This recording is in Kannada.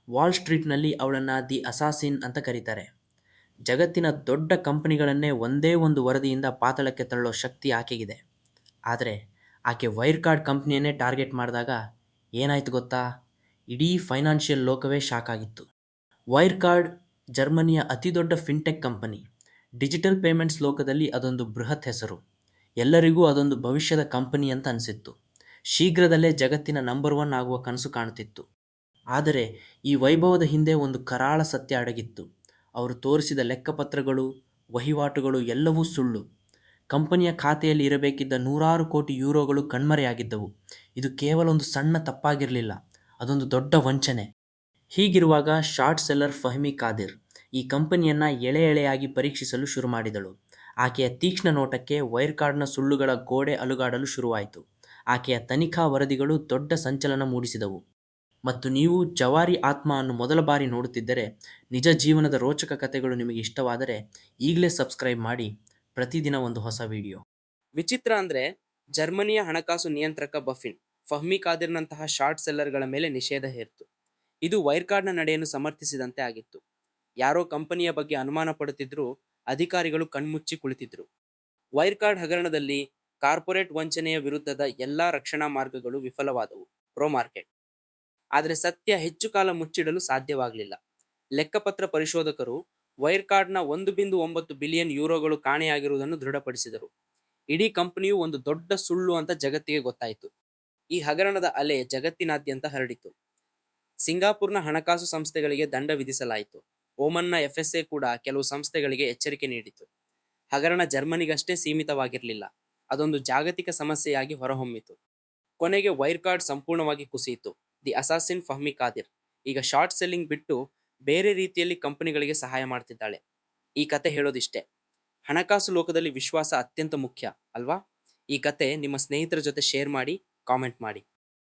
ವಾಲ್ ಸ್ಟ್ರೀಟ್ನಲ್ಲಿ ಅವಳನ್ನು ದಿ ಅಸಾಸಿನ್ ಅಂತ ಕರೀತಾರೆ. ಜಗತ್ತಿನ ದೊಡ್ಡ ಕಂಪನಿಗಳನ್ನೇ ಒಂದೇ ಒಂದು ವರದಿಯಿಂದ ಪಾತಾಳಕ್ಕೆ ತಳ್ಳೋ ಶಕ್ತಿ ಆಕೆಗಿದೆ. ಆದರೆ ಆಕೆ ವೈರ್ ಕಾರ್ಡ್ ಕಂಪ್ನಿಯನ್ನೇ ಟಾರ್ಗೆಟ್ ಮಾಡಿದಾಗ ಏನಾಯ್ತು ಗೊತ್ತಾ? ಇಡೀ ಫೈನಾನ್ಷಿಯಲ್ ಲೋಕವೇ ಶಾಕ್ ಆಗಿತ್ತು. ವೈರ್ ಕಾರ್ಡ್ ಜರ್ಮನಿಯ ಅತಿದೊಡ್ಡ ಫಿನ್ಟೆಕ್ ಕಂಪನಿ. ಡಿಜಿಟಲ್ ಪೇಮೆಂಟ್ಸ್ ಲೋಕದಲ್ಲಿ ಅದೊಂದು ಬೃಹತ್ ಹೆಸರು. ಎಲ್ಲರಿಗೂ ಅದೊಂದು ಭವಿಷ್ಯದ ಕಂಪನಿ ಅಂತ ಅನಿಸಿತ್ತು. ಶೀಘ್ರದಲ್ಲೇ ಜಗತ್ತಿನ ನಂಬರ್ 1 ಆಗುವ ಕನಸು ಕಾಣುತ್ತಿತ್ತು. ಆದರೆ ಈ ವೈಭವದ ಹಿಂದೆ ಒಂದು ಕರಾಳ ಸತ್ಯ ಅಡಗಿತ್ತು. ಅವರು ತೋರಿಸಿದ ಲೆಕ್ಕಪತ್ರಗಳು, ವಹಿವಾಟುಗಳು ಎಲ್ಲವೂ ಸುಳ್ಳು. ಕಂಪನಿಯ ಖಾತೆಯಲ್ಲಿ ಇರಬೇಕಿದ್ದ ನೂರಾರು ಕೋಟಿ ಯೂರೋಗಳು ಕಣ್ಮರೆಯಾಗಿದ್ದವು. ಇದು ಕೇವಲ ಒಂದು ಸಣ್ಣ ತಪ್ಪಾಗಿರಲಿಲ್ಲ, ಅದೊಂದು ದೊಡ್ಡ ವಂಚನೆ. ಹೀಗಿರುವಾಗ ಶಾರ್ಟ್ ಸೆಲ್ಲರ್ ಫಹ್ಮಿ ಕಾದಿರ್ ಈ ಕಂಪನಿಯನ್ನು ಎಳೆ ಎಳೆಯಾಗಿ ಪರೀಕ್ಷಿಸಲು ಶುರು ಮಾಡಿದಳು. ಆಕೆಯ ತೀಕ್ಷ್ಣ ನೋಟಕ್ಕೆ ವೈರ್ ಕಾರ್ಡ್ನ ಸುಳ್ಳುಗಳ ಗೋಡೆ ಅಲುಗಾಡಲು ಶುರುವಾಯಿತು. ಆಕೆಯ ತನಿಖಾ ವರದಿಗಳು ದೊಡ್ಡ ಸಂಚಲನ ಮೂಡಿಸಿದವು. ಮತ್ತು ನೀವು ಜವಾರಿ ಆತ್ಮ ಅನ್ನು ಮೊದಲ ಬಾರಿ ನೋಡುತ್ತಿದ್ದರೆ, ನಿಜ ಜೀವನದ ರೋಚಕ ಕಥೆಗಳು ನಿಮಗೆ ಇಷ್ಟವಾದರೆ ಈಗಲೇ ಸಬ್ಸ್ಕ್ರೈಬ್ ಮಾಡಿ. ಪ್ರತಿದಿನ ಒಂದು ಹೊಸ ವಿಡಿಯೋ. ವಿಚಿತ್ರ ಅಂದರೆ, ಜರ್ಮನಿಯ ಹಣಕಾಸು ನಿಯಂತ್ರಕ ಬಫಿನ್ ಫಹ್ಮಿ ಕಾದಿರ್ನಂತಹ ಶಾರ್ಟ್ ಸೆಲ್ಲರ್ಗಳ ಮೇಲೆ ನಿಷೇಧ ಹೇರಿತು. ಇದು ವೈರ್ ಕಾರ್ಡ್ನ ನಡೆಯನ್ನು ಸಮರ್ಥಿಸಿದಂತೆ ಆಗಿತ್ತು. ಯಾರೋ ಕಂಪನಿಯ ಬಗ್ಗೆ ಅನುಮಾನ ಪಡುತ್ತಿದ್ರೂ ಅಧಿಕಾರಿಗಳು ಕಣ್ಮುಚ್ಚಿ ಕುಳಿತಿದ್ರು. ವೈರ್ ಕಾರ್ಡ್ ಹಗರಣದಲ್ಲಿ ಕಾರ್ಪೊರೇಟ್ ವಂಚನೆಯ ವಿರುದ್ಧದ ಎಲ್ಲಾ ರಕ್ಷಣಾ ಮಾರ್ಗಗಳು ವಿಫಲವಾದವು. Pro market. ಆದರೆ ಸತ್ಯ ಹೆಚ್ಚು ಕಾಲ ಮುಚ್ಚಿಡಲು ಸಾಧ್ಯವಾಗಲಿಲ್ಲ. ಲೆಕ್ಕಪತ್ರ ಪರಿಶೋಧಕರು ವೈರ್ ಕಾರ್ಡ್ನ 1.9 ಬಿಲಿಯನ್ ಯೂರೋಗಳು ಕಾಣೆಯಾಗಿರುವುದನ್ನು ದೃಢಪಡಿಸಿದರು. ಇಡೀ ಕಂಪನಿಯು ಒಂದು ದೊಡ್ಡ ಸುಳ್ಳು ಅಂತ ಜಗತ್ತಿಗೆ ಗೊತ್ತಾಯಿತು. ಈ ಹಗರಣದ ಅಲೆ ಜಗತ್ತಿನಾದ್ಯಂತ ಹರಡಿತು. ಸಿಂಗಾಪುರ್ನ ಹಣಕಾಸು ಸಂಸ್ಥೆಗಳಿಗೆ ದಂಡ ವಿಧಿಸಲಾಯಿತು. ಓಮನ್ನ FSA ಕೂಡ ಕೆಲವು ಸಂಸ್ಥೆಗಳಿಗೆ ಎಚ್ಚರಿಕೆ ನೀಡಿತು. ಹಗರಣ ಜರ್ಮನಿಗಷ್ಟೇ ಸೀಮಿತವಾಗಿರಲಿಲ್ಲ, ಅದೊಂದು ಜಾಗತಿಕ ಸಮಸ್ಯೆಯಾಗಿ ಹೊರಹೊಮ್ಮಿತು. ಕೊನೆಗೆ ವೈರ್ ಕಾರ್ಡ್ ಸಂಪೂರ್ಣವಾಗಿ ಕುಸಿಯಿತು. ದಿ ಅಸಾಸಿನ್ ಫಹ್ಮಿ ಕಾದಿರ್ ಈಗ ಶಾರ್ಟ್ ಸೆಲ್ಲಿಂಗ್ ಬಿಟ್ಟು ಬೇರೆ ರೀತಿಯಲ್ಲಿ ಕಂಪನಿಗಳಿಗೆ ಸಹಾಯ ಮಾಡ್ತಿದ್ದಾಳೆ. ಈ ಕತೆ ಹೇಳೋದಿಷ್ಟೇ, ಹಣಕಾಸು ಲೋಕದಲ್ಲಿ ವಿಶ್ವಾಸ ಅತ್ಯಂತ ಮುಖ್ಯ ಅಲ್ವಾ? ಈ ಕತೆ ನಿಮ್ಮ ಸ್ನೇಹಿತರ ಜೊತೆ ಶೇರ್ ಮಾಡಿ, ಕಾಮೆಂಟ್ ಮಾಡಿ.